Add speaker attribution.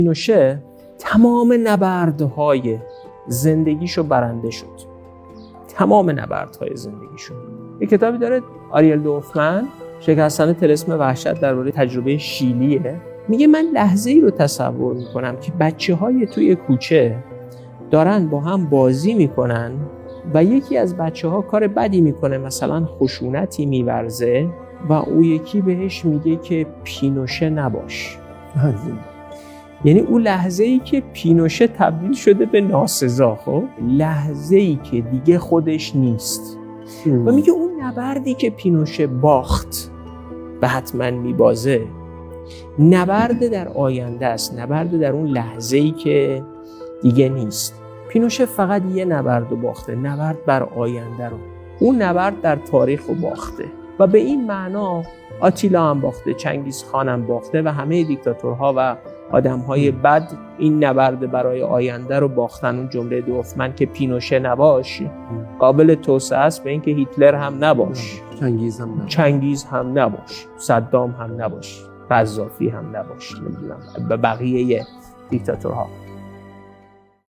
Speaker 1: پینوشه تمام نبردهای زندگیشو برنده شد. تمام نبردهای زندگیشو. یه کتابی داره آریل دورفمن، شکستن طلسم وحشت درباره تجربه شیلیه. میگه من لحظه‌ای رو تصور میکنم که بچه‌های توی کوچه دارن با هم بازی میکنن و یکی از بچه‌ها کار بدی میکنه، مثلا خشونتی میورزه و او یکی بهش میگه که پینوشه نباش. یعنی اون لحظه‌ای که پینوشه تبدیل شده به ناسزا، خب لحظه‌ای که دیگه خودش نیست و میگه اون نبردی که پینوشه باخت و حتما میبازه، نبرد در آینده است، نبرد در اون لحظه‌ای که دیگه نیست. پینوشه فقط یه نبرد رو باخته، نبرد بر آینده رو. اون نبرد در تاریخ رو باخته و به این معنا آتیلا هم باخته، چنگیز خان هم باخته و همه دیکتاتورها و آدم‌های بد این نبرد برای آینده رو باختن. اون جمله دورفمن که پینوشه نباش قابل توسعه است به این که هیتلر هم نباش، چنگیز هم نباش، صدام هم نباش، قذافی هم نباش، نمیدونم و بقیه دیکتاتورها.